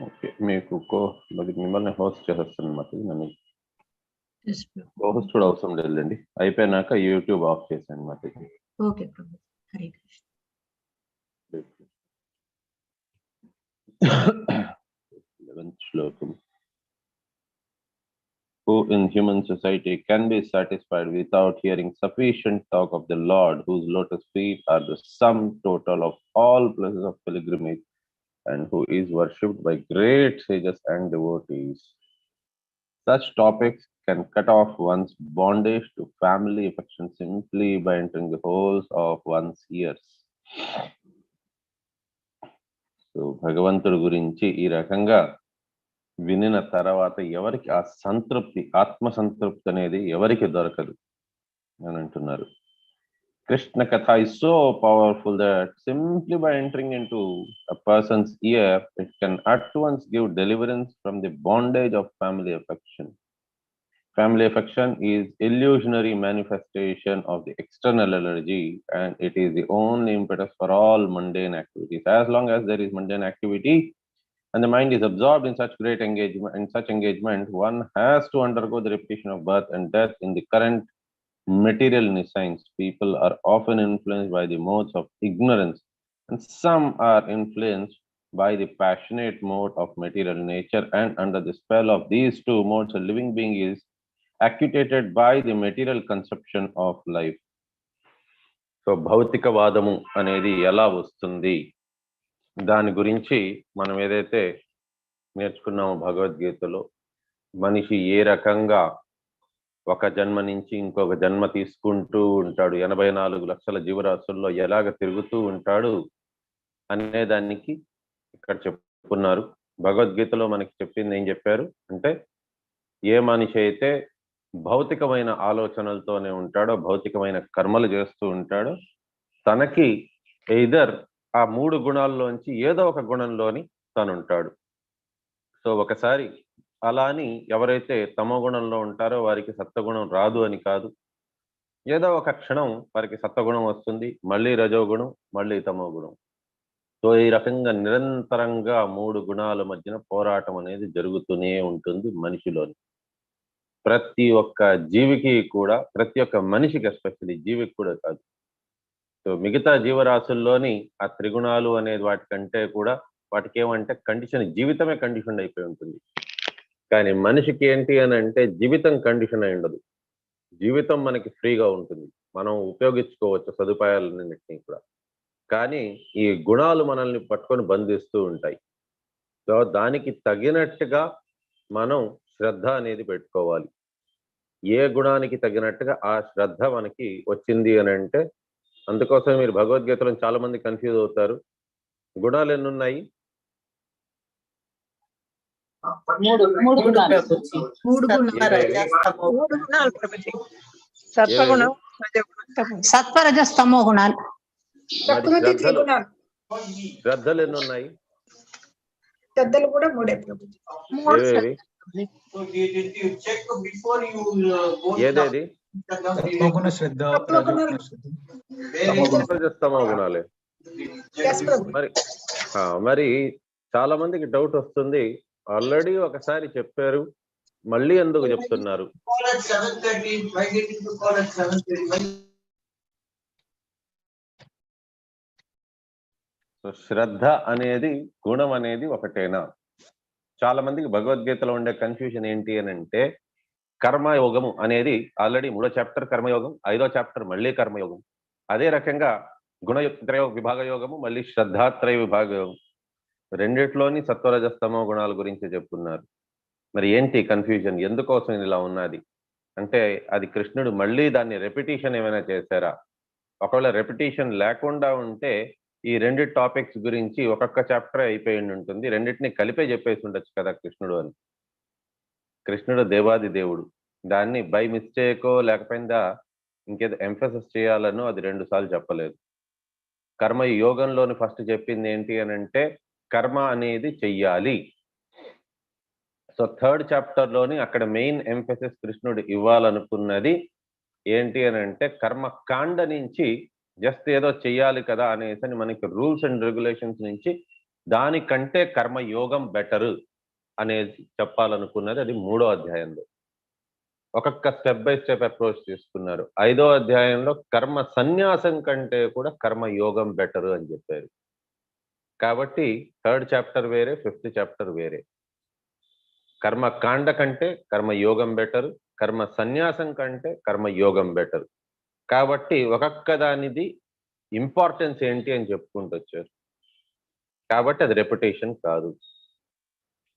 Okay, మీకు మిమ్మల్ని host చేసేస్తాను అనమాట. నన్ను హోస్ట్ కూడా అవసరం లేదండి. అయిపోయినాక యూట్యూబ్ ఆఫ్ చేశాను అనమాట. ఓకే ప్రభు. హరే కృష్ణ. 11th శ్లోకం. Who in human society can be satisfied without hearing sufficient talk of the Lord, whose lotus feet are the sum total of all places of pilgrimage, and who is worshipped by great sages and devotees. Such topics can cut off one's bondage to family affection simply by entering the holes of one's ears. So భగవంతుడి గురించి ఈ రకంగా వినిన తర్వాత ఎవరికి ఆ సంతృప్తి, ఆత్మ సంతృప్తి అనేది ఎవరికి దొరకదు అని అంటున్నారు. Krishna Katha is so powerful that simply by entering into a person's ear, it can at once give deliverance from the bondage of family affection. Family affection is illusionary manifestation of the external energy, and it is the only impetus for all mundane activities. As long as there is mundane activity and the mind is absorbed in such great engagement, one has to undergo the repetition of birth and death in the current material nescience. People are often influenced by the modes of ignorance, and some are influenced by the passionate mode of material nature, and under the spell of these two modes a living being is actuated by the material conception of life. So భౌతికవాదము అనేది ఎలా వస్తుంది, దాని గురించి మనం ఏదైతే నేర్చుకున్నామో భగవద్గీతలో, మనిషి ఏ రకంగా ఒక జన్మ నుంచి ఇంకొక జన్మ తీసుకుంటూ ఉంటాడు, 84 లక్షల జీవరాశుల్లో ఎలాగ తిరుగుతూ ఉంటాడు అనే దానికి ఇక్కడ చెప్పుకున్నారు. భగవద్గీతలో మనకి చెప్పింది ఏం చెప్పారు అంటే, ఏ మనిషి అయితే భౌతికమైన ఆలోచనలతోనే ఉంటాడో, భౌతికమైన కర్మలు చేస్తూ ఉంటాడో, తనకి ఎయిదర్ ఆ 3 గుణాల్లోంచి ఏదో ఒక గుణంలోని తను ఉంటాడు. సో ఒకసారి అలా అని ఎవరైతే తమో గుణంలో ఉంటారో వారికి సత్వగుణం రాదు అని కాదు. ఏదో ఒక క్షణం వారికి సత్వగుణం వస్తుంది, మళ్ళీ రజోగుణం, మళ్ళీ తమో గుణం. సో ఈ రకంగా నిరంతరంగా 3 గుణాల మధ్యన పోరాటం అనేది జరుగుతూనే ఉంటుంది మనిషిలోని. ప్రతి ఒక్క జీవికి కూడా, ప్రతి ఒక్క మనిషికి, ఎస్పెషల్లీ జీవికి కూడా కాదు. సో మిగతా జీవరాశుల్లోని ఆ త్రిగుణాలు అనేది వాటికంటే కూడా, వాటికి ఏమంటే కండిషన్, జీవితమే కండిషన్ అయిపోయి ఉంటుంది. కానీ మనిషికి ఏంటి అని అంటే జీవితం కండిషన్ అయి ఉండదు. జీవితం మనకి ఫ్రీగా ఉంటుంది, మనం ఉపయోగించుకోవచ్చు సదుపాయాలన్నింటినీ కూడా. కానీ ఈ గుణాలు మనల్ని పట్టుకొని బంధిస్తూ ఉంటాయి. సో దానికి తగినట్టుగా మనం శ్రద్ధ అనేది పెట్టుకోవాలి. ఏ గుణానికి తగినట్టుగా ఆ శ్రద్ధ మనకి వచ్చింది అని అంటే, అందుకోసం మీరు భగవద్గీతలో చాలా మంది కన్ఫ్యూజ్ అవుతారు. గుణాలు ఎన్ని ఉన్నాయి? 3 గుణాలు. సత్వరజస్తమో గుణాలు. శ్రద్ధలు ఎన్ని ఉన్నాయి? శ్రద్ధలు కూడా 3 ప్రభుజీ. ఏదేది? సత్వరజస్తమో గుణాలే. మరి చాలా మందికి డౌట్ వస్తుంది, ఆల్రెడీ ఒకసారి చెప్పారు, మళ్ళీ ఎందుకు చెప్తున్నారు? సో శ్రద్ధ అనేది, గుణం అనేది ఒకటేనా? చాలా మందికి భగవద్గీతలో ఉండే కన్ఫ్యూజన్ ఏంటి అని అంటే, కర్మయోగము అనేది ఆల్రెడీ 3వ చాప్టర్ కర్మయోగం, 5వ చాప్టర్ మళ్ళీ కర్మయోగం. అదే రకంగా గుణత్రయ విభాగ యోగము, మళ్ళీ శ్రద్ధాత్రయ విభాగ యోగం, రెండిట్లోని సత్వరజస్తమో గుణాల గురించి చెప్తున్నారు. మరి ఏంటి కన్ఫ్యూజన్, ఎందుకోసం ఇలా ఉన్నది అంటే, అది కృష్ణుడు మళ్ళీ దాన్ని రెపిటీషన్ ఏమైనా చేశారా? ఒకవేళ రెపిటీషన్ లేకుండా ఉంటే ఈ 2 టాపిక్స్ గురించి ఒక్కొక్క చాప్టర్ అయిపోయి ఉంటుంది, రెండింటిని కలిపే చెప్పేసి ఉండొచ్చు కదా కృష్ణుడు అని. కృష్ణుడు దేవాది దేవుడు, దాన్ని బై మిస్టేకో లేకపోయిందా ఇంకేదో ఎంఫసిస్ చేయాలనో అది 2 సార్లు చెప్పలేదు. కర్మ యోగంలోని ఫస్ట్ చెప్పింది ఏంటి అని అంటే, కర్మ అనేది చెయ్యాలి. సో 3rd చాప్టర్లోని అక్కడ మెయిన్ ఎంఫసిస్ కృష్ణుడు ఇవ్వాలనుకున్నది ఏంటి అని అంటే, కర్మకాండ నుంచి జస్ట్ ఏదో చెయ్యాలి కదా అనేసి మనకి రూల్స్ అండ్ రెగ్యులేషన్స్ నుంచి దానికంటే కర్మయోగం బెటర్ అనేది చెప్పాలనుకున్నది అది 3వ అధ్యాయంలో. ఒక్కొక్క స్టెప్ బై స్టెప్ అప్రోచ్ తీసుకున్నారు. 5వ అధ్యాయంలో కర్మ సన్యాసం కంటే కూడా కర్మయోగం బెటర్ అని చెప్పారు. కాబట్టి 3rd చాప్టర్ వేరే, 5th చాప్టర్ వేరే. కర్మకాండ కంటే కర్మయోగం బెటర్, కర్మ సన్యాసం కంటే కర్మయోగం బెటర్. కాబట్టి ఒక్కొక్క దానిది ఇంపార్టెన్స్ ఏంటి అని చెప్పుకుంటూ వచ్చారు. కాబట్టి అది రెప్యుటేషన్ కాదు.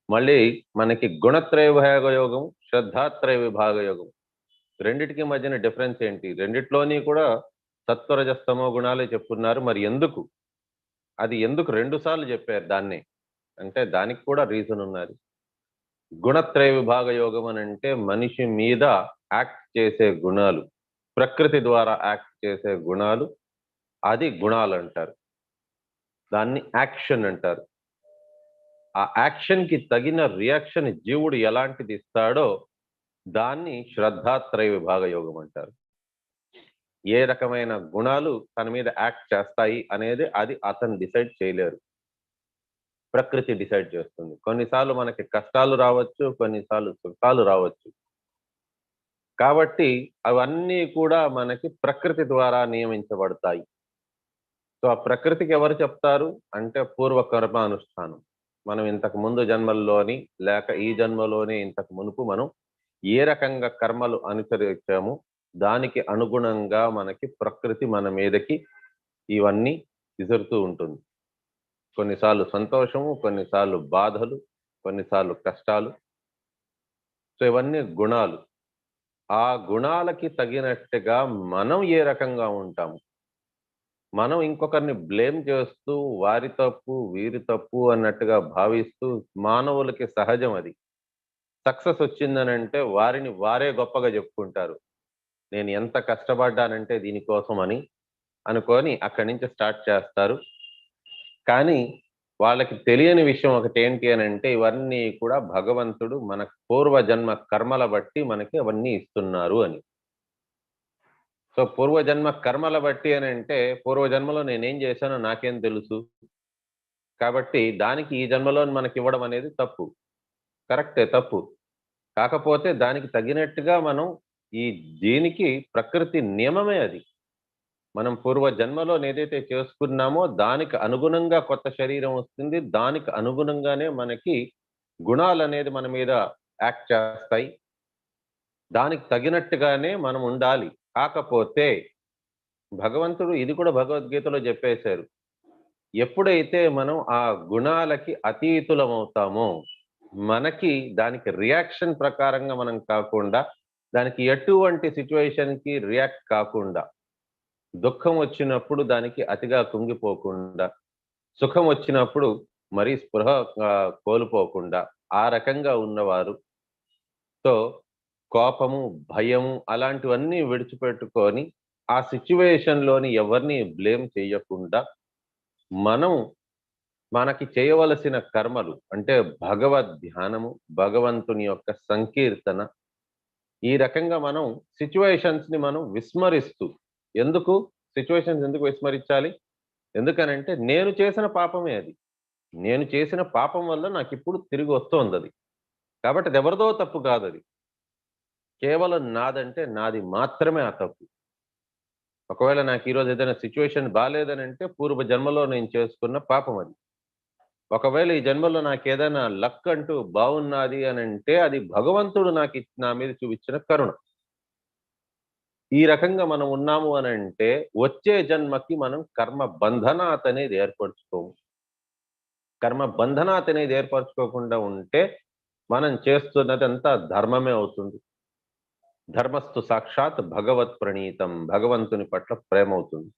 మళ్ళీ మనకి గుణత్రయ విభాగ యోగం, శ్రద్ధాత్రయ విభాగ యోగం, రెండిటికి మధ్యన డిఫరెన్స్ ఏంటి? రెండిట్లోని కూడా సత్వరజస్తమో గుణాలే చెప్పున్నారు. మరి ఎందుకు? అది ఎందుకు 2 సార్లు చెప్పారు దాన్నే? అంటే దానికి కూడా రీజన్ ఉన్నది. గుణత్రయ విభాగ యోగం అని అంటే మనిషి మీద యాక్ట్ చేసే గుణాలు, ప్రకృతి ద్వారా యాక్ట్ చేసే గుణాలు, అది గుణాలు అంటారు. దాన్ని యాక్షన్ అంటారు. ఆ యాక్షన్ కి తగిన రియాక్షన్ జీవుడు ఎలాంటిది ఇస్తాడో దాన్ని శ్రద్ధాత్రయ విభాగ యోగం అంటారు. ఏ రకమైన గుణాలు తన మీద యాక్ట్ చేస్తాయి అనేది అది అతను డిసైడ్ చేయలేరు, ప్రకృతి డిసైడ్ చేస్తుంది. కొన్నిసార్లు మనకి కష్టాలు రావచ్చు, కొన్నిసార్లు సుఖాలు రావచ్చు. కాబట్టి అవన్నీ కూడా మనకి ప్రకృతి ద్వారా నియమించబడతాయి. సో ఆ ప్రకృతికి ఎవరు చెప్తారు అంటే పూర్వకర్మ అనుష్ఠానం. మనం ఇంతకు ముందు జన్మల్లోని లేక ఈ జన్మలోనే ఇంతకు మునుపు మనం ఏ రకంగా కర్మలు అనుసరించాము దానికి అనుగుణంగా మనకి ప్రకృతి మన మీదకి ఇవన్నీ విసురుతూ ఉంటుంది. కొన్నిసార్లు సంతోషము, కొన్నిసార్లు బాధలు, కొన్నిసార్లు కష్టాలు. సో ఇవన్నీ గుణాలు. ఆ గుణాలకి తగినట్టుగా మనం ఏ రకంగా ఉంటాము. మనం ఇంకొకరిని బ్లేమ్ చేస్తూ వారి తప్పు వీరి తప్పు అన్నట్టుగా భావిస్తూ, మానవులకి సహజం అది. సక్సెస్ వచ్చిందనంటే వారిని వారే గొప్పగా చెప్పుకుంటారు. నేను ఎంత కష్టపడ్డానంటే దీనికోసం అని అనుకొని అక్కడి నుంచి స్టార్ట్ చేస్తారు. కానీ వాళ్ళకి తెలియని విషయం ఒకటి ఏంటి అని అంటే ఇవన్నీ కూడా భగవంతుడు మన పూర్వజన్మ కర్మల బట్టి మనకి అవన్నీ ఇస్తున్నారు అని. సో పూర్వజన్మ కర్మల బట్టి అని అంటే పూర్వజన్మలో నేనేం చేశానో నాకేం తెలుసు, కాబట్టి దానికి ఈ జన్మలో మనకి ఇవ్వడం అనేది తప్పు. కరెక్టే, తప్పు. కాకపోతే దానికి తగినట్టుగా మనం ఈ దీనికి ప్రకృతి నియమమే అది. మనం పూర్వ జన్మలో ఏదైతే చేసుకున్నామో దానికి అనుగుణంగా కొత్త శరీరం వస్తుంది. దానికి అనుగుణంగానే మనకి గుణాలు అనేది మన మీద యాక్ట్ చేస్తాయి. దానికి తగినట్టుగానే మనం ఉండాలి. కాకపోతే భగవంతుడు ఇది కూడా భగవద్గీతలో చెప్పేశారు. ఎప్పుడైతే మనం ఆ గుణాలకి అతీతులమవుతామో మనకి దానికి రియాక్షన్ ప్రకారంగా మనం కాకుండా, దానికి ఎటువంటి సిచ్యువేషన్కి రియాక్ట్ కాకుండా, దుఃఖం వచ్చినప్పుడు దానికి అతిగా కుంగిపోకుండా, సుఖం వచ్చినప్పుడు మరీ స్పృహ కోల్పోకుండా ఆ రకంగా ఉన్నవారు, సో కోపము, భయము అలాంటివన్నీ విడిచిపెట్టుకొని ఆ సిచ్యువేషన్లోని ఎవరిని బ్లేమ్ చేయకుండా మనం మనకి చేయవలసిన కర్మలు అంటే భగవద్ ధ్యానము, భగవంతుని యొక్క సంకీర్తన, ఈ రకంగా మనం సిచ్యువేషన్స్ ని మనం విస్మరిస్తూ, ఎందుకు సిచ్యువేషన్స్ ఎందుకు విస్మరించాలి? ఎందుకనంటే నేను చేసిన పాపమే అది. నేను చేసిన పాపం వల్ల నాకు ఇప్పుడు తిరిగి వస్తోంది అది. కాబట్టి అది ఎవరిదో తప్పు కాదు, అది కేవలం నాదంటే నాది మాత్రమే ఆ తప్పు. ఒకవేళ నాకు ఈరోజు ఏదైనా సిచ్యువేషన్ బాగాలేదని అంటే పూర్వ జన్మలో నేను చేసుకున్న పాపం అది. ఒకవేళ ఈ జన్మలో నాకు ఏదైనా లక్ అంటూ బాగున్నది అని అంటే అది భగవంతుడు నాకు నా మీద చూపించిన కరుణ. ఈ రకంగా మనం ఉన్నాము అని అంటే వచ్చే జన్మకి మనం కర్మ బంధనాత్ అనేది ఏర్పరచుకోము. కర్మ బంధనాత్ అనేది ఏర్పరచుకోకుండా ఉంటే మనం చేస్తున్నదంతా ధర్మమే అవుతుంది. ధర్మస్తు సాక్షాత్ భగవత్ ప్రణీతం, భగవంతుని పట్ల ప్రేమ అవుతుంది.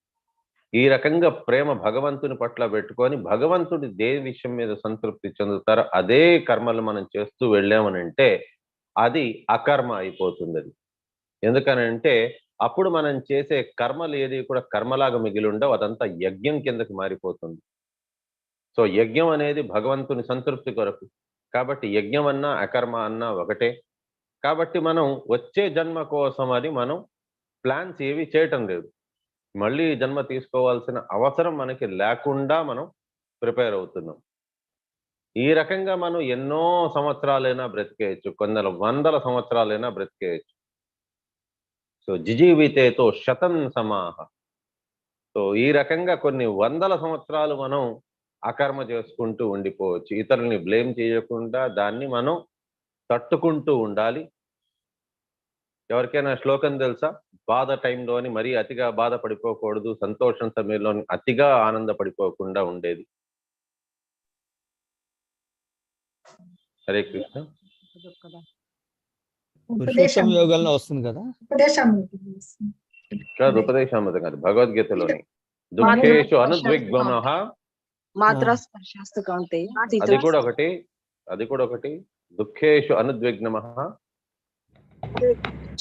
ఈ రకంగా ప్రేమ భగవంతుని పట్ల పెట్టుకొని భగవంతుడి దే విషయం మీద సంతృప్తి చెందుతారో అదే కర్మలు మనం చేస్తూ వెళ్ళామనంటే అది అకర్మ అయిపోతుంది. అది ఎందుకనంటే అప్పుడు మనం చేసే కర్మలు ఏది కూడా కర్మలాగా మిగిలి ఉండవు, అదంతా యజ్ఞం కిందకి మారిపోతుంది. సో యజ్ఞం అనేది భగవంతుని సంతృప్తి కొరకు. కాబట్టి యజ్ఞం అన్నా అకర్మ అన్నా ఒకటే. కాబట్టి మనం వచ్చే జన్మ కోసం అని మనం ప్లాన్స్ ఏవి చేయటం లేదు. మళ్ళీ జన్మ తీసుకోవాల్సిన అవసరం మనకి లేకుండా మనం ప్రిపేర్ అవుతున్నాం. ఈ రకంగా మనం ఎన్నో సంవత్సరాలైనా బ్రతికేయచ్చు, కొందరు వందల సంవత్సరాలైనా బ్రతికేయచ్చు. సో జిజీవితేతో శతం సమాహ. సో ఈ రకంగా కొన్ని వందల సంవత్సరాలు మనం అకర్మ చేసుకుంటూ ఉండిపోవచ్చు. ఇతరుల్ని బ్లేమ్ చేయకుండా దాన్ని మనం తట్టుకుంటూ ఉండాలి. ఎవరికైనా శ్లోకం తెలుసా? బాధ టైంలోని మరీ అతిగా బాధపడిపోకూడదు, సంతోషం సమయంలోని అతిగా ఆనందపడిపోకుండా ఉండేది. హరే కృష్ణ. పురుషోత్తమ యోగాల్లో వస్తుంది కదా. కాదు, ఉపదేశామృతం కాదు, భగవద్గీతలోని దుఃఖేషు అనుద్విగ్నః. మాత్రాస్పర్శాస్తు కౌంతేయ. అది కూడా ఒకటి దుఃఖేషు అనుద్విగ్నః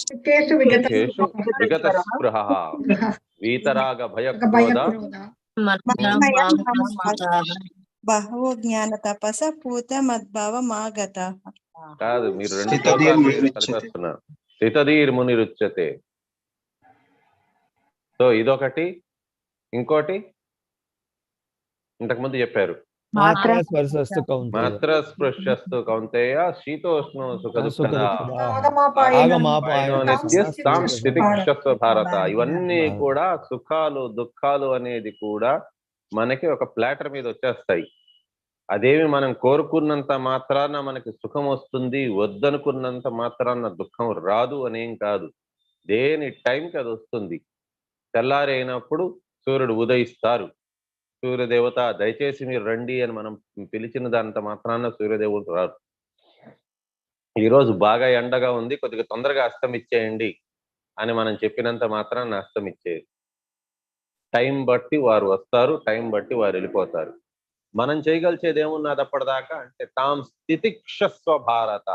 సుఖేషు సుఖేషు విగత స్పృహః వీతరాగ భయక్రోధ బహవో జ్ఞాన తపస పూత మద్భావ మాగత. కాదు, మీరు రెండు శ్లోకాలు కలిపేస్తున్నారు. స్థితధీర్ మునిరుచ్యతే. సో ఇదొకటి. ఇంకోటి ఇంతకుముందు చెప్పారు, మాత్రాస్పర్శస్తు కౌంతేయ. మాత్ర స్పృశ్యస్తు కౌంతేయ శీతోష్ణో సుఖ దుఃఖదా స్థితిక్షస్వ భారత. ఇవన్నీ కూడా సుఖాలు దుఃఖాలు అనేది కూడా మనకి ఒక ప్లాటర్ మీద వచ్చేస్తాయి. అదేమి మనం కోరుకున్నంత మాత్రాన మనకి సుఖం వస్తుంది, వద్దనుకున్నంత మాత్రాన దుఃఖం రాదు అనేం కాదు. దేని టైంకి అది వస్తుంది. తెల్లారి అయినప్పుడు సూర్యుడు ఉదయిస్తారు. సూర్యదేవత దయచేసి మీరు రండి అని మనం పిలిచిన దాంత మాత్రాన సూర్యదేవుడు రారు. ఈరోజు బాగా ఎండగా ఉంది, కొద్దిగా తొందరగా అస్తమిచ్చేయండి అని మనం చెప్పినంత మాత్రాన అస్తమిచ్చేది. టైం బట్టి వారు వస్తారు, టైం బట్టి వారు వెళ్ళిపోతారు. మనం చేయగలిచేది ఏమున్నది అప్పటిదాకా అంటే తాం స్థితిక్షస్వ భారత,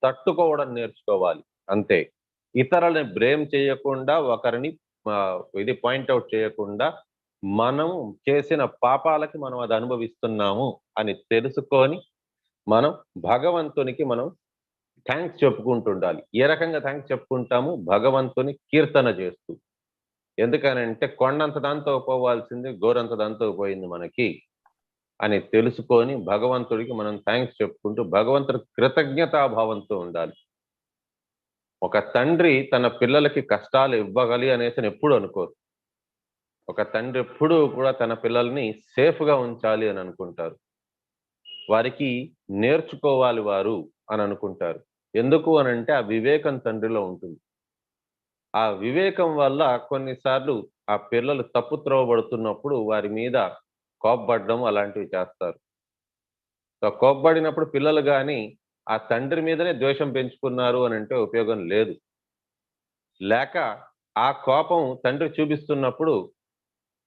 తట్టుకోవడం నేర్చుకోవాలి అంతే. ఇతరులని బ్లేమ్ చేయకుండా, ఒకరిని ఇది పాయింట్అవుట్ చేయకుండా, మనం చేసిన పాపాలకి మనం అది అనుభవిస్తున్నాము అని తెలుసుకొని మనం భగవంతునికి మనం థ్యాంక్స్ చెప్పుకుంటుండాలి. ఏ రకంగా థ్యాంక్స్ చెప్పుకుంటాము? భగవంతుని కీర్తన చేస్తూ. ఎందుకనంటే కొండంత దాంతో పోవాల్సింది గోరంత దాంతో పోయింది మనకి అని తెలుసుకొని భగవంతుడికి మనం థ్యాంక్స్ చెప్పుకుంటూ భగవంతుడి కృతజ్ఞతాభావంతో ఉండాలి. ఒక తండ్రి తన పిల్లలకి కష్టాలు ఇవ్వగలి అనేసి ఎప్పుడు అనుకోరు. ఒక తండ్రి ఎప్పుడూ కూడా తన పిల్లల్ని సేఫ్గా ఉంచాలి అని అనుకుంటారు. వారికి నేర్చుకోవాలి వారు అని అనుకుంటారు. ఎందుకు అనంటే ఆ వివేకం తండ్రిలో ఉంటుంది. ఆ వివేకం వల్ల కొన్నిసార్లు ఆ పిల్లలు తప్పు త్రోవబడుతున్నప్పుడు వారి మీద కోప్పడడం అలాంటివి చేస్తారు. కోప్పడినప్పుడు పిల్లలు కానీ ఆ తండ్రి మీదనే ద్వేషం పెంచుకున్నారు అని అంటే ఉపయోగం లేదు. లేక ఆ కోపం తండ్రి చూపిస్తున్నప్పుడు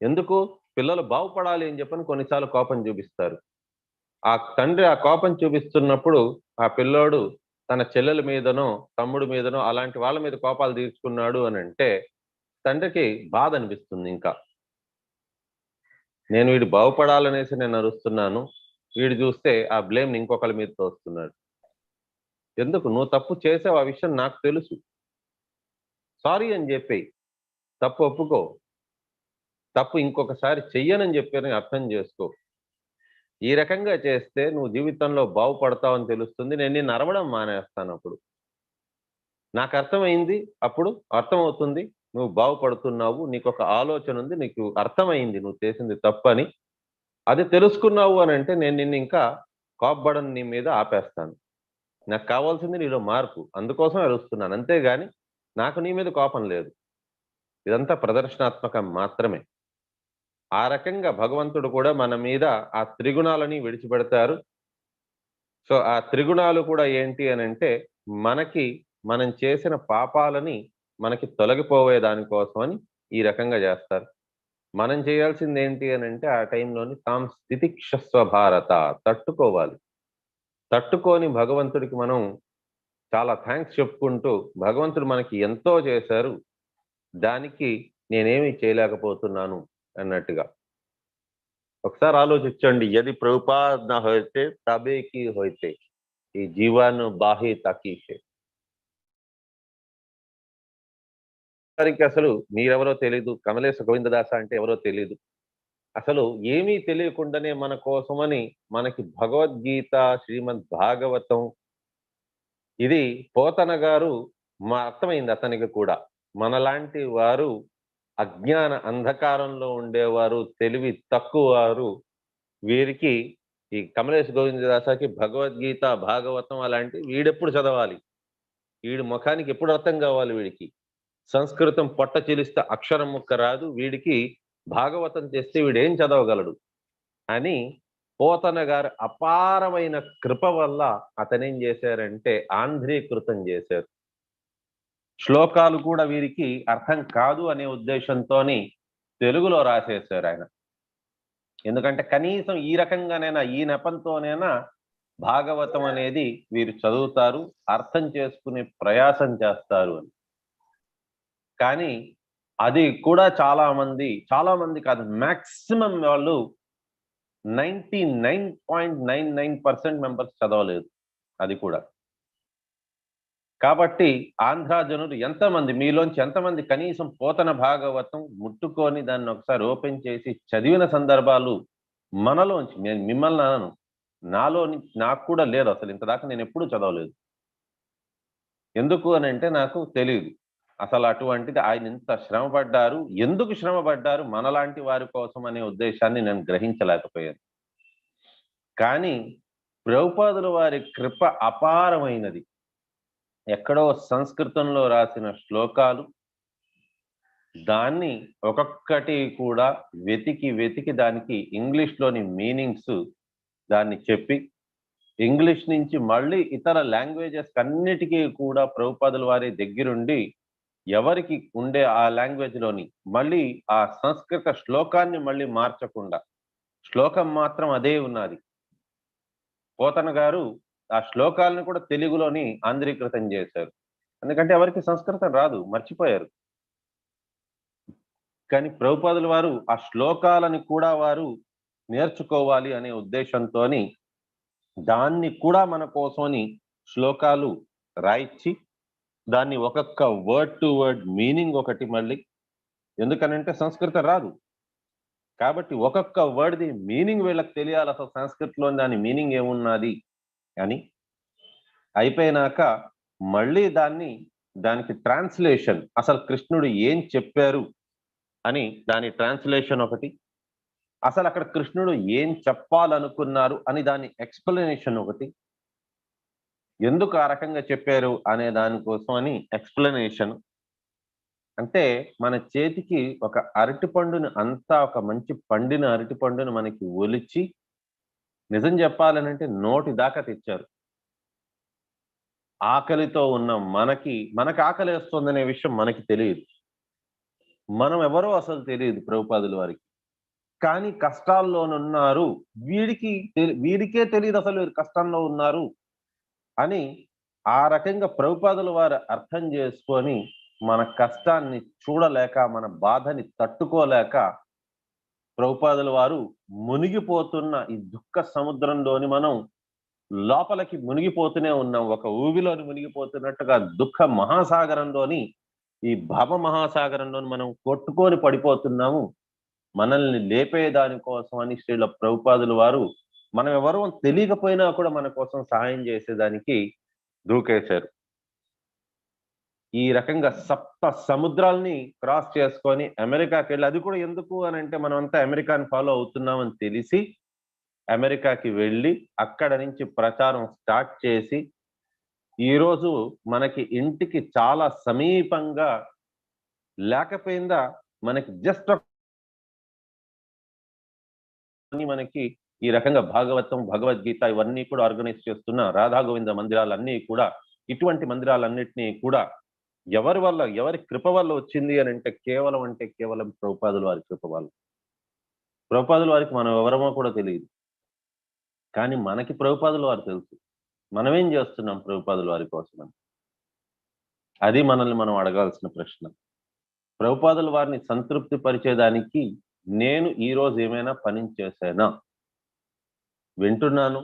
ఎందుకు పిల్లలు బాగుపడాలి అని చెప్పని కొన్నిసార్లు కోపం చూపిస్తారు. ఆ తండ్రి ఆ కోపం చూపిస్తున్నప్పుడు ఆ పిల్లోడు తన చెల్లెల మీదనో తమ్ముడి మీదనో అలాంటి వాళ్ళ మీద కోపాలు తీర్చుకున్నాడు అని అంటే తండ్రికి బాధ అనిపిస్తుంది. ఇంకా నేను వీడు బాగుపడాలనేసి నేను అరుస్తున్నాను, వీడు చూస్తే ఆ బ్లేమ్ ఇంకొకరి మీద తోస్తున్నాడు. ఎందుకు? నువ్వు తప్పు చేసావు, ఆ విషయం నాకు తెలుసు, సారీ అని చెప్పి తప్పు ఒప్పుకో, తప్పు ఇంకొకసారి చెయ్యనని చెప్పని అర్థం చేసుకో. ఈ రకంగా చేస్తే నువ్వు జీవితంలో బాగుపడతావని తెలుస్తుంది. నేను నిన్ను అరవడం మానేస్తాను. అప్పుడు నాకు అర్థమైంది, అప్పుడు అర్థమవుతుంది నువ్వు బాగుపడుతున్నావు, నీకు ఒక ఆలోచన ఉంది, నీకు అర్థమైంది నువ్వు చేసింది తప్పని. అది తెలుసుకున్నావు అని అంటే నేను నిన్ను ఇంకా కోప్పడని నీ మీద ఆపేస్తాను. నాకు కావాల్సింది నీలో మార్పు, అందుకోసం అరుస్తున్నాను, అంతేగాని నాకు నీ మీద కోపం లేదు. ఇదంతా ప్రదర్శనాత్మకం మాత్రమే. ఆ రకంగా భగవంతుడు కూడా మన మీద ఆ త్రిగుణాలని విడిచిపెడతారు. సో ఆ త్రిగుణాలు కూడా ఏంటి అని అంటే మనకి మనం చేసిన పాపాలని మనకి తొలగిపోయే దానికోసమని ఈ రకంగా చేస్తారు. మనం చేయాల్సింది ఏంటి అని అంటే ఆ టైంలోని తాం స్థితిక్షస్వ భారత, తట్టుకోవాలి. తట్టుకొని భగవంతుడికి మనం చాలా థ్యాంక్స్ చెప్పుకుంటూ భగవంతుడు మనకి ఎంతో చేశారు, దానికి నేనేమి చేయలేకపోతున్నాను అన్నట్టుగా. ఒకసారి ఆలోచించండి, యది ప్రభుపాద్ నా హోయితే తబే కి హోయితే ఈ జీవాను బాహి తాకీషే. అసలు మీరెవరో తెలీదు, కమలేశ గోవిందదాస అంటే ఎవరో తెలీదు. అసలు ఏమీ తెలియకుండానే మన కోసమని మనకి భగవద్గీత, శ్రీమద్ భాగవతం, ఇది పోతన గారు అర్థమైంది అతనికి కూడా. మనలాంటి వారు అజ్ఞాన అంధకారంలో ఉండేవారు, తెలివి తక్కువ వారు, వీరికి ఈ కమలేష్ గోవిందదాసకి భగవద్గీత, భాగవతం అలాంటి వీడెప్పుడు చదవాలి, వీడి ముఖానికి ఎప్పుడు అర్థం కావాలి, వీడికి సంస్కృతం పొట్ట చిలిస్తే అక్షరం ముక్క రాదు, వీడికి భాగవతం చేస్తే వీడేం చదవగలడు అని పోతన గారు అపారమైన కృప వల్ల అతనేం చేశారంటే ఆంధ్రీకృతం చేశారు. శ్లోకాలు కూడా వీరికి అర్థం కాదు అనే ఉద్దేశంతో తెలుగులో రాసేశారు ఆయన. ఎందుకంటే కనీసం ఈ రకంగానైనా, ఈ నెపంతోనైనా భాగవతం అనేది వీరు చదువుతారు, అర్థం చేసుకునే ప్రయాసం చేస్తారు అని. కానీ అది కూడా చాలా మంది కాదు, మాక్సిమం వాళ్ళు 99.99% మెంబర్స్ చదవలేదు అది కూడా. కాబట్టి ఆంధ్రా జనులు ఎంతమంది, మీలోంచి ఎంతమంది కనీసం పోతన భాగవతం ముట్టుకొని దాన్ని ఒకసారి ఓపెన్ చేసి చదివిన సందర్భాలు మనలోంచి, నేను మిమ్మల్ని అనను, నాలోని నాకు కూడా లేదు అసలు, ఇంతదాకా నేను ఎప్పుడూ చదవలేదు. ఎందుకు అని అంటే నాకు తెలియదు అసలు అటువంటిది. ఆయన ఇంత శ్రమ పడ్డారు, ఎందుకు శ్రమ పడ్డారు మనలాంటి వారి కోసం అనే ఉద్దేశాన్ని నేను గ్రహించలేకపోయాను. కానీ ప్రభుపాదుల వారి కృప అపారమైనది. ఎక్కడో సంస్కృతంలో రాసిన శ్లోకాలు, దాన్ని ఒక్కొక్కటి కూడా వెతికి దానికి ఇంగ్లీష్లోని మీనింగ్స్ దాన్ని చెప్పి, ఇంగ్లీష్ నుంచి మళ్ళీ ఇతర లాంగ్వేజెస్ అన్నిటికీ కూడా ప్రభుపాదుల వారి దగ్గరుండి ఎవరికి ఉండే ఆ లాంగ్వేజ్ లోని మళ్ళీ ఆ సంస్కృత శ్లోకాన్ని మళ్ళీ మార్చకుండా, శ్లోకం మాత్రం అదే ఉన్నది. పోతన గారు ఆ శ్లోకాలను కూడా తెలుగులోని ఆంధ్రీకృతం చేశారు. ఎందుకంటే ఎవరికి సంస్కృతం రాదు, మర్చిపోయారు. కానీ ప్రభుపాదుల వారు ఆ శ్లోకాలని కూడా వారు నేర్చుకోవాలి అనే ఉద్దేశంతో దాన్ని కూడా మన కోసమని శ్లోకాలు రాయించి, దాన్ని ఒక్కొక్క వర్డ్ టు వర్డ్ మీనింగ్ ఒకటి మళ్ళీ, ఎందుకనంటే సంస్కృతం రాదు కాబట్టి ఒక్కొక్క వర్డ్ది మీనింగ్ వీళ్ళకి తెలియాలి, అసలు సంస్కృతంలో దాని మీనింగ్ ఏమున్నది అని. అయిపోయినాక మళ్ళీ దానికి ట్రాన్స్లేషన్, అసలు కృష్ణుడు ఏం చెప్పారు అని దాని ట్రాన్స్లేషన్ ఒకటి, అసలు అక్కడ కృష్ణుడు ఏం చెప్పాలనుకున్నారు అని దాని ఎక్స్ప్లెనేషన్ ఒకటి, ఎందుకు ఆ రకంగా చెప్పారు అనే దానికోసం అని ఎక్స్ప్లెనేషన్. అంటే మన చేతికి ఒక అరటి పండుని, అంతా ఒక మంచి పండిన అరటి పండుని మనకి ఒలిచి, నిజం చెప్పాలనంటే నోటి దాకా తెచ్చారు. ఆకలితో ఉన్న మనకి ఆకలి వేస్తుందనే విషయం మనకి తెలియదు, మనం ఎవరో అసలు తెలియదు ప్రభుపాదుల వారికి. కానీ కష్టాల్లోనున్నారు, వీడికే తెలియదు అసలు వీరు కష్టంలో ఉన్నారు అని ఆ రకంగా ప్రభుపాదుల వారు అర్థం చేసుకొని, మన కష్టాన్ని చూడలేక, మన బాధని తట్టుకోలేక ప్రభుపాదుల వారు మునిగిపోతున్న ఈ దుఃఖ సముద్రంలోని మనం లోపలికి మునిగిపోతూనే ఉన్నాం. ఒక ఊబిలోని మునిగిపోతున్నట్టుగా దుఃఖ మహాసాగరంలోని, ఈ భవ మహాసాగరంలోని మనం కొట్టుకొని పడిపోతున్నాము. మనల్ని లేపేదాని కోసం అని శ్రీల ప్రభుపాదుల వారు మనం ఎవరో తెలియకపోయినా కూడా మన కోసం సహాయం చేసేదానికి దూకేశారు. ఈ రకంగా సప్త సముద్రాల్ని క్రాస్ చేసుకొని అమెరికాకి వెళ్ళి, అది కూడా ఎందుకు అని అంటే మనం అంతా అమెరికాని ఫాలో అవుతున్నామని తెలిసి అమెరికాకి వెళ్ళి అక్కడ నుంచి ప్రచారం స్టార్ట్ చేసి, ఈరోజు మనకి ఇంటికి చాలా సమీపంగా లేకపోయిందా, మనకి జస్ట్ మనకి ఈ రకంగా భాగవతం, భగవద్గీత ఇవన్నీ కూడా ఆర్గనైజ్ చేస్తున్న రాధా గోవింద మందిరాలన్నీ కూడా, ఇటువంటి మందిరాలన్నిటినీ కూడా ఎవరి వల్ల, ఎవరి కృప వల్ల వచ్చింది అని అంటే కేవలం ప్రభుపాదుల వారి కృప వల్ల. ప్రభుపాదుల వారికి మనం ఎవరమో కూడా తెలియదు, కానీ మనకి ప్రభుపాదుల వారు తెలుసు. మనమేం చేస్తున్నాం ప్రభుపాదుల వారి కోసం? అది మనల్ని మనం అడగాల్సిన ప్రశ్న. ప్రభుపాదుల వారిని సంతృప్తి పరిచేదానికి నేను ఈరోజు ఏమైనా పని చేశానా? వింటున్నాను,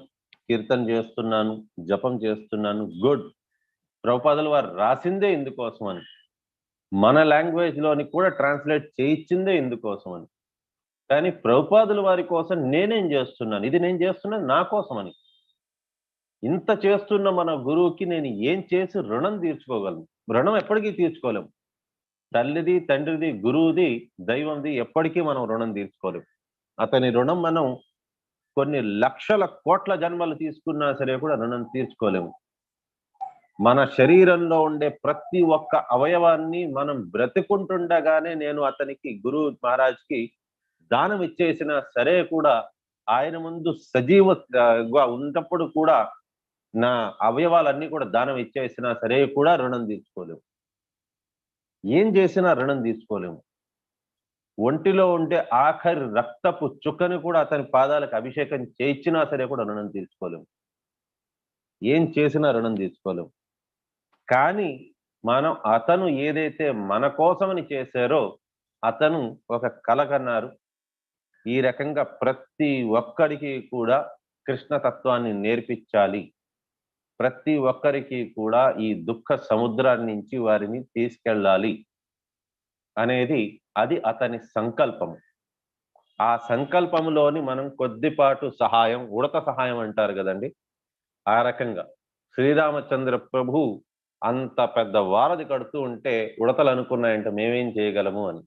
కీర్తన చేస్తున్నాను, జపం చేస్తున్నాను, గుడ్. ప్రభుపాదుల వారు రాసిందే ఇందుకోసం అని, మన లాంగ్వేజ్ లోని కూడా ట్రాన్స్లేట్ చేయించిందే ఇందుకోసం అని. కానీ ప్రభుపాదుల వారి కోసం నేనేం చేస్తున్నాను, ఇది నేను చేస్తున్నాను నా కోసమని. ఇంత చేస్తున్న మన గురువుకి నేను ఏం చేసి రుణం తీర్చుకోగలను? రుణం ఎప్పటికీ తీర్చుకోలేము. తల్లిది, తండ్రిది, గురువుది, దైవంది ఎప్పటికీ మనం రుణం తీర్చుకోలేము. అతని రుణం మనం కొన్ని లక్షల కోట్ల జన్మలు తీసుకున్నా సరే కూడా రుణం తీర్చుకోలేము. మన శరీరంలో ఉండే ప్రతి ఒక్క అవయవాన్ని మనం బ్రతికుంటుండగానే నేను అతనికి, గురు మహారాజ్కి దానం ఇచ్చేసినా సరే కూడా, ఆయన ముందు సజీవంగా ఉన్నప్పుడు కూడా నా అవయవాలన్నీ కూడా దానం ఇచ్చేసినా సరే కూడా రుణం తీర్చుకోలేము. ఏం చేసినా రుణం తీర్చుకోలేము. ఒంటిలో ఉండే ఆఖరి రక్తపు చుక్కని కూడా అతని పాదాలకు అభిషేకం చేయించినా సరే కూడా రుణం తీర్చుకోలేము. ఏం చేసినా రుణం తీర్చుకోలేము. కానీ మనం అతను ఏదైతే మన కోసమని చేశారో, అతను ఒక కల కన్నారు. ఈ రకంగా ప్రతి ఒక్కరికి కూడా కృష్ణతత్వాన్ని నేర్పించాలి, ప్రతి ఒక్కరికి కూడా ఈ దుఃఖ సముద్రాన్ని నుంచి వారిని తీసుకెళ్ళాలి అనేది అది అతని సంకల్పం. ఆ సంకల్పంలోని మనం కొద్దిపాటు సహాయం, ఉడత సహాయం అంటారు కదండి, ఆ రకంగా శ్రీరామచంద్ర ప్రభు అంత పెద్ద వారధి కడుతూ ఉంటే ఉడతలు అనుకున్నాయంటే మేమేం చేయగలము అని.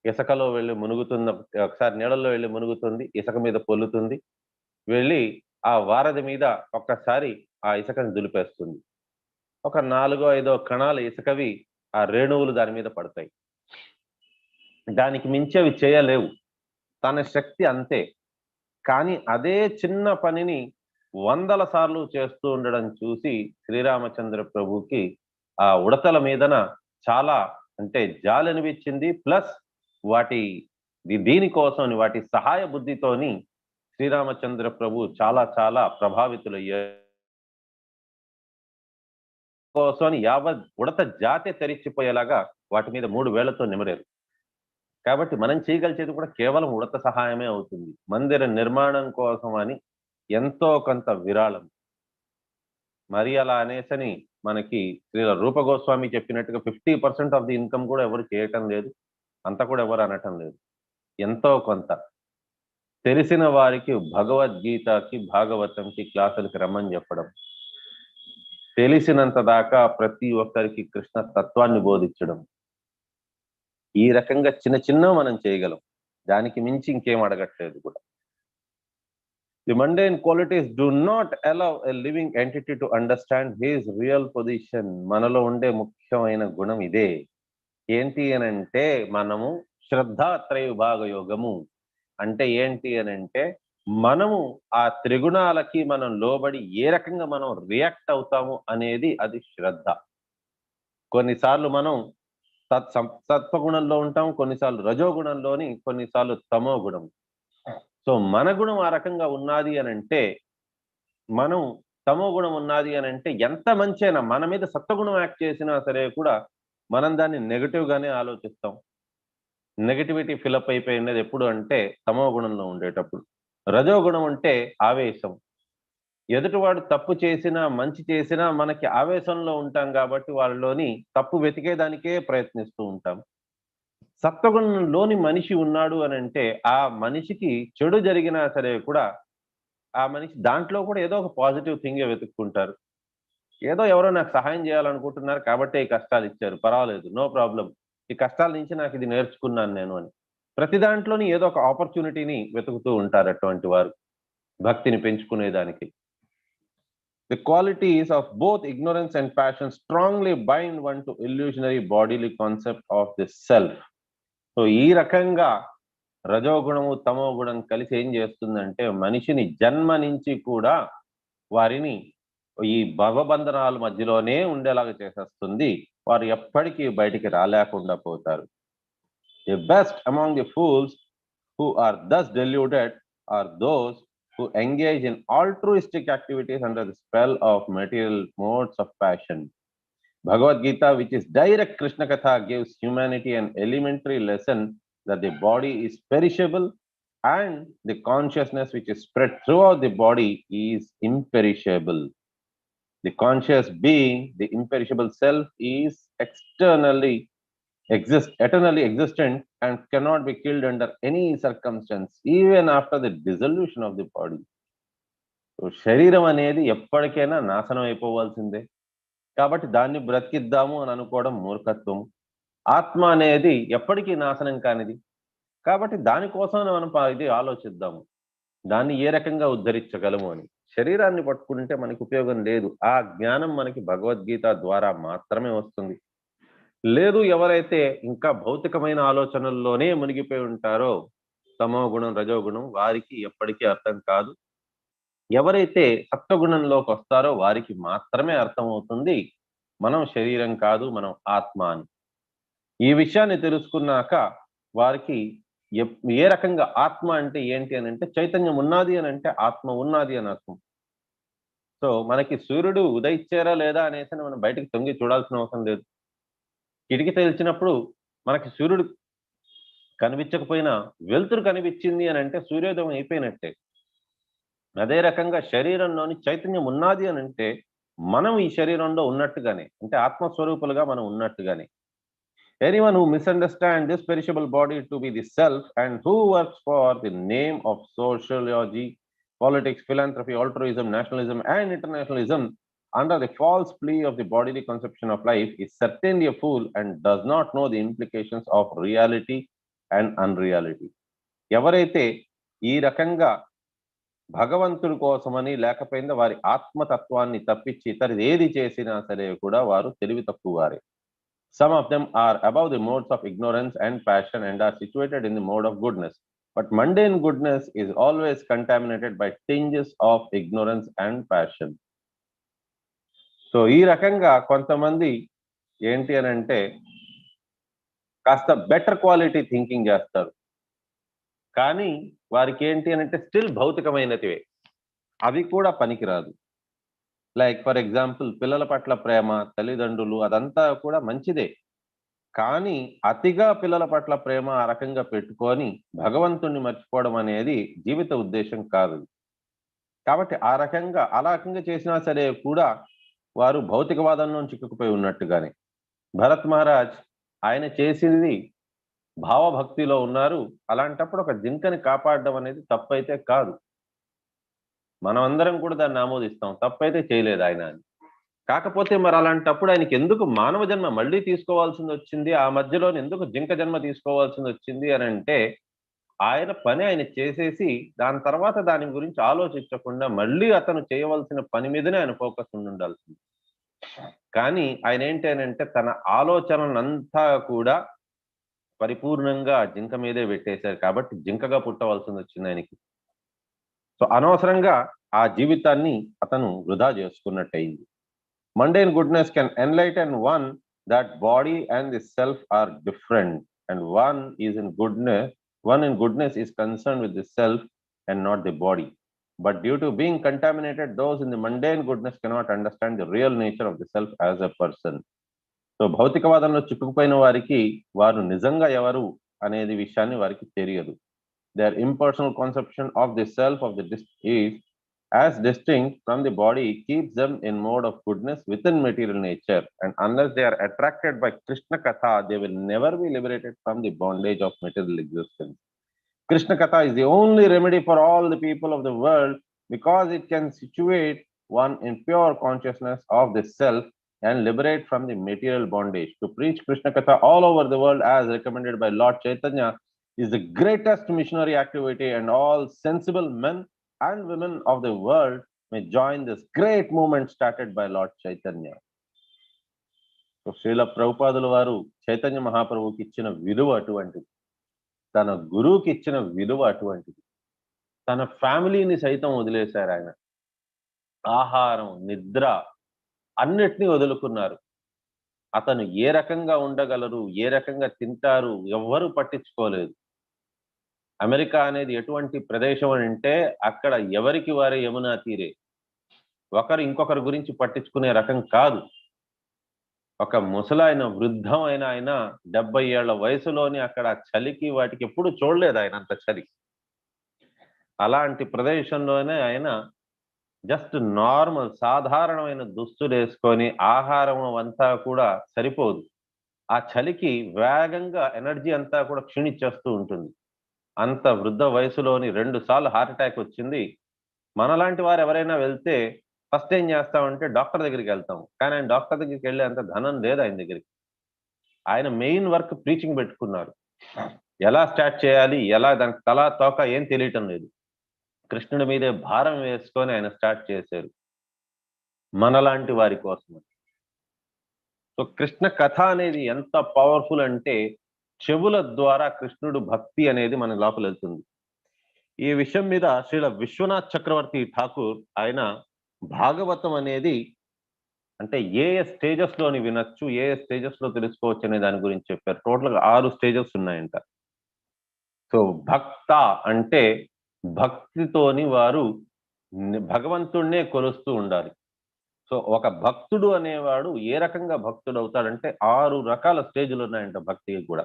ఇసుకలో వెళ్ళి మునుగుతున్న, ఒకసారి నీళ్ళల్లో వెళ్ళి మునుగుతుంది, ఇసుక మీద పొల్లుతుంది, వెళ్ళి ఆ వారధి మీద ఒక్కసారి ఆ ఇసుకని దులిపేస్తుంది. ఒక 4-5 కణాలు ఇసుకవి, ఆ రేణువులు దాని మీద పడతాయి. దానికి మించి అవి చేయలేవు, తన శక్తి అంతే. కానీ అదే చిన్న పనిని 100 సార్లు చేస్తూ ఉండడం చూసి శ్రీరామచంద్ర ప్రభుకి ఆ ఉడతల మీదన చాలా అంటే జాలి అనిపించింది. ప్లస్ దీనికోసం వాటి సహాయ బుద్ధితోని శ్రీరామచంద్ర ప్రభు చాలా చాలా ప్రభావితులయ్యారు. కోసం యావత్ ఉడత జాతి తెరిచిపోయేలాగా వాటి మీద 3 వేళ్లతో నిమరారు. కాబట్టి మనం చేయగలిచేది కూడా కేవలం ఉడత సహాయమే అవుతుంది. మందిర నిర్మాణం కోసం అని ఎంతో కొంత విరాళం. మరి అలా అనేసని మనకి శ్రీ రూప గోస్వామి చెప్పినట్టుగా 50% ఆఫ్ ది ఇన్కమ్ కూడా ఎవరు చేయటం లేదు, అంత కూడా ఎవరు అనటం లేదు. ఎంతో కొంత తెలిసిన వారికి భగవద్గీతకి, భాగవతంకి క్లాసులకి రమ్మని చెప్పడం, తెలిసినంత దాకా ప్రతి ఒక్కరికి కృష్ణ తత్వాన్ని బోధించడం, ఈ రకంగా చిన్న చిన్న మనం చేయగలం. దానికి మించి ఇంకేం అడగట్లేదు కూడా. The mundane qualities do not allow a living entity to understand his real position. మనలో ఉండే ముఖ్యమైన గుణం ఇదే. ఏంటి అనంటే మనము శ్రద్ధాత్రయ విభాగ యోగము అంటే ఏంటి అనంటే, మనము ఆ త్రిగుణాలకి మనం లోబడి ఏ రకంగా మనం రియాక్ట్ అవుతాము అనేది అది శ్రద్ధ. కొన్నిసార్లు మనం సత్వగుణంలో ఉంటాం, కొన్నిసార్లు రజోగుణంలోని, కొన్నిసార్లు తమో గుణం. సో మన గుణం ఆ రకంగా ఉన్నది అనంటే, మనం తమో గుణం ఉన్నది అనంటే ఎంత మంచైనా మన మీద సత్వగుణం యాక్ట్ చేసినా సరే కూడా మనం దాన్ని నెగటివ్ గానే ఆలోచిస్తాం. నెగటివిటీ ఫిలప్ అయిపోయినది ఎప్పుడు అంటే తమో గుణంలో ఉండేటప్పుడు. రజోగుణం అంటే ఆవేశం. ఎదుటివాడు తప్పు చేసినా మంచి చేసినా మనకి ఆవేశంలో ఉంటాం కాబట్టి వాళ్ళలోని తప్పు వెతికేదానికే ప్రయత్నిస్తూ ఉంటాం. సత్వగుణంలోని మనిషి ఉన్నాడు అనంటే ఆ మనిషికి చెడు జరిగినా సరే కూడా ఆ మనిషి దాంట్లో కూడా ఏదో ఒక పాజిటివ్ థింగే వెతుక్కుంటారు. ఏదో ఎవరో నాకు సహాయం చేయాలనుకుంటున్నారు కాబట్టి ఈ కష్టాలు ఇచ్చారు, పర్వాలేదు, నో ప్రాబ్లం, ఈ కష్టాల నుంచి నాకు ఇది నేర్చుకున్నాను నేను అని ప్రతి దాంట్లోని ఏదో ఒక ఆపర్చునిటీని వెతుకుతూ ఉంటారు అటువంటి వారు భక్తిని పెంచుకునేదానికి. The qualities of both ignorance and passion strongly bind one to illusionary bodily concept of the self. So ఈ రకంగా రజోగుణము తమో గుణం కలిసి ఏం చేస్తుందంటే మనిషిని జన్మ నుంచి కూడా వారిని ఈ భవబంధనాల మధ్యలోనే ఉండేలాగా చేసేస్తుంది. వారు ఎప్పటికీ బయటికి రాలేకుండా పోతారు. The best among the fools who are thus deluded are those who engage in altruistic activities under the spell of material modes of passion. Bhagavad Gita, which is direct Krishna Katha, gives humanity an elementary lesson that the body is perishable and the consciousness which is spread throughout the body is imperishable. The conscious being, the imperishable self, is externally eternally existent and cannot be killed under any circumstance, even after the dissolution of the body. So శరీరం అనేది ఎప్పటికైనా నాశనం అయిపోవాల్సిందే, కాబట్టి దాన్ని బ్రతికిద్దాము అని అనుకోవడం మూర్ఖత్వం. ఆత్మ అనేది ఎప్పటికీ నాశనం కానిది, కాబట్టి దానికోసం మనం ఇది ఆలోచిద్దాము, దాన్ని ఏ రకంగా ఉద్ధరించగలము అని. శరీరాన్ని పట్టుకుంటే మనకి ఉపయోగం లేదు. ఆ జ్ఞానం మనకి భగవద్గీత ద్వారా మాత్రమే వస్తుంది. లేదు, ఎవరైతే ఇంకా భౌతికమైన ఆలోచనల్లోనే మునిగిపోయి ఉంటారో, తమో గుణం రజోగుణం, వారికి ఎప్పటికీ అర్థం కాదు. ఎవరైతే సత్వగుణంలోకి వస్తారో వారికి మాత్రమే అర్థమవుతుంది మనం శరీరం కాదు, మనం ఆత్మ అని. ఈ విషయాన్ని తెలుసుకున్నాక వారికి ఏ రకంగా ఆత్మ అంటే ఏంటి అని అంటే, చైతన్యం ఉన్నది అని అంటే ఆత్మ ఉన్నది అని అర్థం. సో మనకి సూర్యుడు ఉదయించారా లేదా అనేసి మనం బయటకు తొంగి చూడాల్సిన అవసరం లేదు. కిటికీ తెలిసినప్పుడు మనకి సూర్యుడు కనిపించకపోయినా వెలుతురు కనిపించింది అని అంటే సూర్యోదయం అయిపోయినట్టే. అదే రకంగా శరీరంలోని చైతన్యం ఉన్నది అని అంటే మనం ఈ శరీరంలో ఉన్నట్టుగానే, అంటే ఆత్మస్వరూపులుగా మనం ఉన్నట్టుగానే. Anyone who misunderstands this perishable body to be the self and who works for the name of sociology, politics, philanthropy, altruism, nationalism and internationalism under the false plea of the bodily conception of life is certainly a fool and does not know the implications of reality and unreality. ఎవరైతే ఈ రకంగా భగవంతుడి కోసమని లేకపోయిందా వారి ఆత్మతత్వాన్ని తప్పించి ఇతరులు ఏది చేసినా సరే కూడా వారు తెలివి తక్కువ వారే. Some of them are above the modes of ignorance and passion and are situated in the mode of goodness. But mundane goodness is always contaminated by tinges of ignorance and passion. So ఈ రకంగా కొంతమంది ఏంటి అని అంటే కాస్త better quality thinking చేస్తారు, కానీ వారికి ఏంటి అని అంటే స్టిల్ భౌతికమైనటివే, అవి కూడా పనికిరాదు. లైక్ ఫర్ ఎగ్జాంపుల్ పిల్లల పట్ల ప్రేమ, తల్లిదండ్రులు, అదంతా కూడా మంచిదే, కానీ అతిగా పిల్లల పట్ల ప్రేమ ఆ రకంగా పెట్టుకొని భగవంతుణ్ణి మర్చిపోవడం అనేది జీవిత ఉద్దేశం కాదు. కాబట్టి ఆ రకంగా చేసినా సరే కూడా వారు భౌతికవాదంలో చిక్కుకుపోయి ఉన్నట్టుగానే. భరత్ మహారాజ్ ఆయన చేసింది భావభక్తిలో ఉన్నారు. అలాంటప్పుడు ఒక జింకని కాపాడడం అనేది తప్పైతే కాదు, మనమందరం కూడా దాన్ని ఆమోదిస్తాం, తప్పైతే చేయలేదు ఆయన అని. కాకపోతే మరి అలాంటప్పుడు ఆయనకి ఎందుకు మానవ జన్మ మళ్ళీ తీసుకోవాల్సింది వచ్చింది, ఆ మధ్యలో ఎందుకు జింక జన్మ తీసుకోవాల్సింది వచ్చింది అని అంటే, ఆయన పని ఆయన చేసేసి దాని తర్వాత దాని గురించి ఆలోచించకుండా మళ్ళీ అతను చేయవలసిన పని మీదనే ఆయన ఫోకస్ ఉండాల్సింది. కానీ ఆయన ఏంటి అని అంటే తన ఆలోచనలంతా కూడా పరిపూర్ణంగా జింక మీదే పెట్టేశారు, కాబట్టి జింకగా పుట్టవలసింది వచ్చింది ఆయనకి. సో అనవసరంగా ఆ జీవితాన్ని అతను వృధా చేసుకున్నట్టయింది. Mundane goodness can enlighten one that body and the self are different, and one in goodness is concerned with the self and not the body. But due to being contaminated, those in the mundane goodness cannot understand the real nature of the self as a person. So భౌతికవాదంలో చిక్కుకుపోయిన వారికి వారు నిజంగా ఎవరు అనేది విషయాన్ని వారికి తెలియదు. Their impersonal conception of the self of the is as distinct from the body keeps them in mode of goodness within material nature, and unless they are attracted by Krishna Katha, they will never be liberated from the bondage of material existence. Krishna Katha is the only remedy for all the people of the world because it can situate one in pure consciousness of the self and liberate from the material bondage. To preach Krishna Katha all over the world as recommended by Lord Chaitanya is the greatest missionary activity, and all sensible men and women of the world may join this great movement started by Lord Chaitanya. So Srila ప్రభుపాదుల వారు చైతన్య మహాప్రభుకి ఇచ్చిన విలువ అటువంటిది, తన గురువుకి ఇచ్చిన విలువ అటువంటిది. తన ఫ్యామిలీని సైతం వదిలేశారు ఆయన. ఆహారం, నిద్ర అన్నిటినీ వదులుకున్నారు. అతను ఏ రకంగా ఉండగలరు, ఏ రకంగా తింటారు ఎవ్వరూ పట్టించుకోలేదు. అమెరికా అనేది ఎటువంటి ప్రదేశం అంటే అక్కడ ఎవరికి వారే యమునా తీరే, ఒకరు ఇంకొకరి గురించి పట్టించుకునే రకం కాదు. ఒక ముసలాయన, వృద్ధమైన ఆయన 70 ఏళ్ల వయసులోని అక్కడ చలికి వాటికి ఎప్పుడు చూడలేదు ఆయన అంత చలి. అలాంటి ప్రదేశంలోనే ఆయన జస్ట్ నార్మల్ సాధారణమైన దుస్తులు వేసుకొని, ఆహారం అంతా కూడా సరిపోదు, ఆ చలికి వేగంగా ఎనర్జీ అంతా కూడా క్షీణించేస్తూ ఉంటుంది. అంత వృద్ధ వయసులోని 2 సార్లు హార్ట్ అటాక్ వచ్చింది. మనలాంటి వారు ఎవరైనా వెళ్తే ఫస్ట్ ఏం చేస్తామంటే డాక్టర్ దగ్గరికి వెళ్తాం. కానీ ఆయన డాక్టర్ దగ్గరికి వెళ్ళే అంత ధనం లేదు ఆయన దగ్గరికి. ఆయన మెయిన్ వర్క్ ప్రీచింగ్ పెట్టుకున్నారు. ఎలా స్టార్ట్ చేయాలి, ఎలా దానికి తలా తోక ఏం తెలియటం లేదు. కృష్ణుడి మీదే భారం వేసుకొని ఆయన స్టార్ట్ చేశారు మనలాంటి వారి కోసం. సో కృష్ణ కథ అనేది ఎంత పవర్ఫుల్ అంటే చెవుల ద్వారా కృష్ణుడు భక్తి అనేది మన లోపల వెళ్తుంది. ఈ విషయం మీద శ్రీల విశ్వనాథ్ చక్రవర్తి ఠాకూర్ ఆయన భాగవతం అనేది అంటే ఏ స్టేజెస్ లోని వినొచ్చు, ఏ స్టేజెస్ లో తెలుసుకోవచ్చు అనే దాని గురించి చెప్పారు. టోటల్ గా 6 స్టేజెస్ ఉన్నాయంట. సో భక్త అంటే భక్తితోని వారు భగవంతుడినే కొలుస్తూ ఉండాలి. సో ఒక భక్తుడు అనేవాడు ఏ రకంగా భక్తుడు అవుతాడంటే 6 రకాల స్టేజ్లు ఉన్నాయంట భక్తికి కూడా.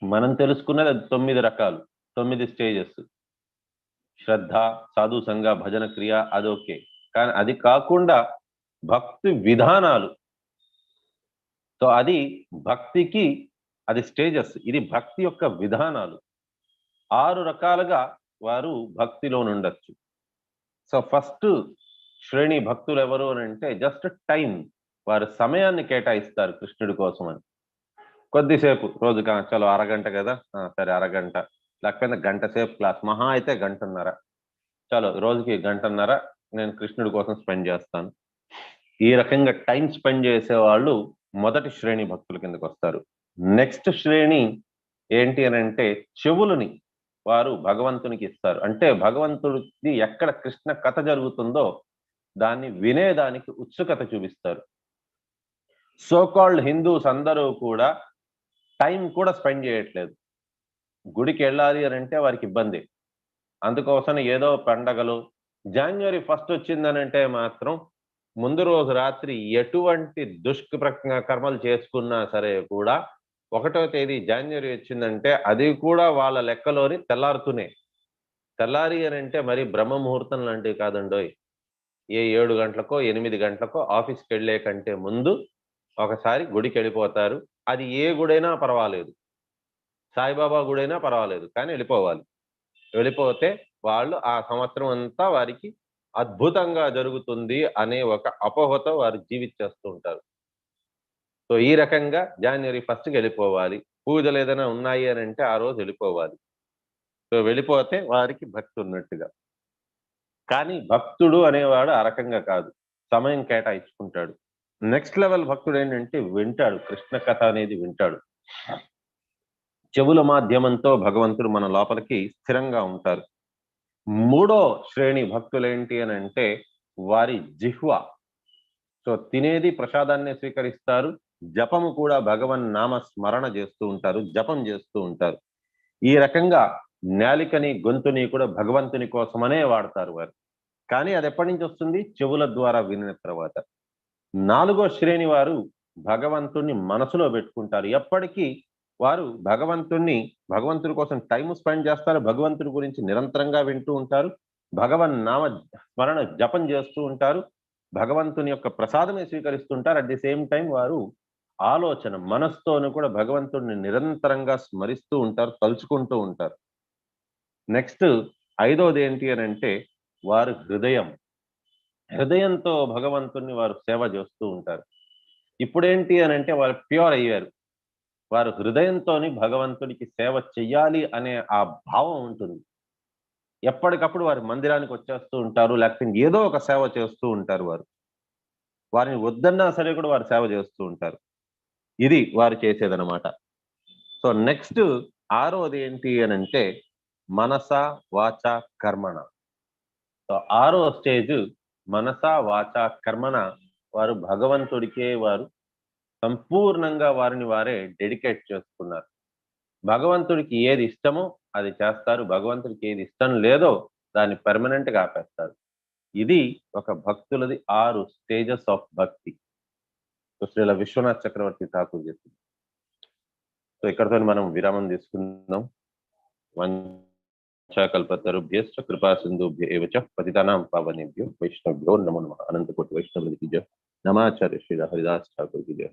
మనం తెలుసుకున్నది 9 రకాలు, 9 స్టేజెస్. శ్రద్ధ, సాధు సంఘ, భజన క్రియ అదొకే. కానీ అది కాకుండా భక్తి విధానాలు. సో అది భక్తికి అది స్టేజెస్, ఇది భక్తి యొక్క విధానాలు. 6 రకాలుగా వారు భక్తిలో ఉండొచ్చు. సో ఫస్ట్ శ్రేణి భక్తులు ఎవరు అని అంటే జస్ట్ టైం, వారు సమయాన్ని కేటాయిస్తారు కృష్ణుడి కోసం అని. కొద్దిసేపు రోజుగా చలో అరగంట కదా, సరే అరగంట, లేకపోతే గంట సేపు క్లాస్, మహా అయితే గంటన్నర, చలో రోజుకి గంటన్నర నేను కృష్ణుడి కోసం స్పెండ్ చేస్తాను. ఈ రకంగా టైం స్పెండ్ చేసే వాళ్ళు మొదటి శ్రేణి భక్తుల కిందకు వస్తారు. నెక్స్ట్ శ్రేణి ఏంటి అని అంటే చెవులని వారు భగవంతునికి ఇస్తారు. అంటే భగవంతుడికి ఎక్కడ కృష్ణ కథ జరుగుతుందో దాన్ని వినేదానికి ఉత్సుకత చూపిస్తారు. సో కాల్డ్ హిందూస్ అందరూ కూడా టైం కూడా స్పెండ్ చేయట్లేదు. గుడికి వెళ్ళాలి అని అంటే వారికి ఇబ్బంది. అందుకోసం ఏదో పండగలు, జనవరి 1 వచ్చిందనంటే మాత్రం ముందు రోజు రాత్రి ఎటువంటి కర్మలు చేసుకున్నా సరే కూడా 1వ తేదీ జనవరి వచ్చిందంటే అది కూడా వాళ్ళ లెక్కలోని తెల్లారి అని అంటే మరి బ్రహ్మ ముహూర్తం లాంటివి కాదండోయ్. ఏ 7 గంటలకో 8 గంటలకో ఆఫీస్కి వెళ్ళే కంటే ముందు ఒకసారి గుడికి వెళ్ళిపోతారు. అది ఏ గుడైనా పర్వాలేదు, సాయిబాబా గుడైనా పర్వాలేదు, కానీ వెళ్ళిపోవాలి. వెళ్ళిపోతే వాళ్ళు ఆ సంవత్సరం అంతా వారికి అద్భుతంగా జరుగుతుంది అనే ఒక అపోహతో వారు జీవించేస్తూ ఉంటారు. సో ఈ రకంగా జనవరి 1కి వెళ్ళిపోవాలి. పూజలు ఏదైనా ఉన్నాయి అని అంటే ఆ రోజు వెళ్ళిపోవాలి. సో వెళ్ళిపోతే వారికి భక్తి ఉన్నట్టుగా. కానీ భక్తుడు అనేవాడు ఆ రకంగా కాదు, సమయం కేటాయించుకుంటాడు. నెక్స్ట్ లెవెల్ భక్తుడు ఏంటంటే వింటాడు, కృష్ణ కథ అనేది వింటాడు. చెవుల మాధ్యమంతో భగవంతుడు మన లోపలికి స్థిరంగా ఉంటారు. 3వ శ్రేణి భక్తులు ఏంటి అని అంటే వారి జిహ్వ. సో తినేది ప్రసాదాన్ని స్వీకరిస్తారు, జపము కూడా భగవన్ నామ స్మరణ చేస్తూ ఉంటారు, జపం చేస్తూ ఉంటారు. ఈ రకంగా నాలికని గొంతుని కూడా భగవంతుని కోసమనే వాడతారు వారు. కానీ అది ఎప్పటి నుంచి వస్తుంది? చెవుల ద్వారా వినిన తర్వాత. 4వ శ్రేణి వారు భగవంతుణ్ణి మనసులో పెట్టుకుంటారు. ఎప్పటికీ వారు భగవంతుడి కోసం టైం స్పెండ్ చేస్తారు, భగవంతుడి గురించి నిరంతరంగా వింటూ ఉంటారు, భగవన్ నామ స్మరణ జపం చేస్తూ ఉంటారు, భగవంతుని యొక్క ప్రసాదమే స్వీకరిస్తుంటారు. అట్ ది సేమ్ టైం వారు ఆలోచన మనసుతోను కూడా భగవంతుడిని నిరంతరంగా స్మరిస్తూ ఉంటారు, తలుచుకుంటూ ఉంటారు. నెక్స్ట్ 5వది ఏంటి అని అంటే వారు హృదయంతో భగవంతుణ్ణి వారు సేవ చేస్తూ ఉంటారు. ఇప్పుడేంటి అని అంటే వారు ప్యూర్ అయ్యారు. వారు హృదయంతోని భగవంతుడికి సేవ చెయ్యాలి అనే ఆ భావం ఉంటుంది. ఎప్పటికప్పుడు వారి మందిరానికి వచ్చేస్తూ ఉంటారు, లేకపోతే ఏదో ఒక సేవ చేస్తూ ఉంటారు. వారిని వద్దన్నా సరే కూడా వారు సేవ చేస్తూ ఉంటారు. ఇది వారు చేసేదనమాట. సో నెక్స్ట్ 6వది ఏంటి అని అంటే మనస వాచ కర్మణ. సో 6వ స్టేజ్ మనస వాచ కర్మణ. వారు భగవంతుడికే వారు సంపూర్ణంగా వారిని వారే డెడికేట్ చేసుకున్నారు. భగవంతుడికి ఏది ఇష్టమో అది చేస్తారు, భగవంతుడికి ఏది ఇష్టం లేదో దాన్ని పర్మనెంట్ గా ఆపేస్తారు. ఇది ఒక భక్తులది 6 స్టేజెస్ ఆఫ్ భక్తి. సో శ్రీల విశ్వనాథ్ చక్రవర్తి ఠాకూర్ చెప్పింది. సో ఇక్కడతో మనం విరామం తీసుకుందాం. కల్పతరుభ్యశ్చ కృపా సింధుభ్య ఏవ చ పతితానాం పావనేభ్యో వైష్ణవ్యో నమో నమః. అనంతకోటి వైష్ణవులకి జయ. నమాచార్య శ్రీ హరిదాస్ ఠాకూర్ కి జయ.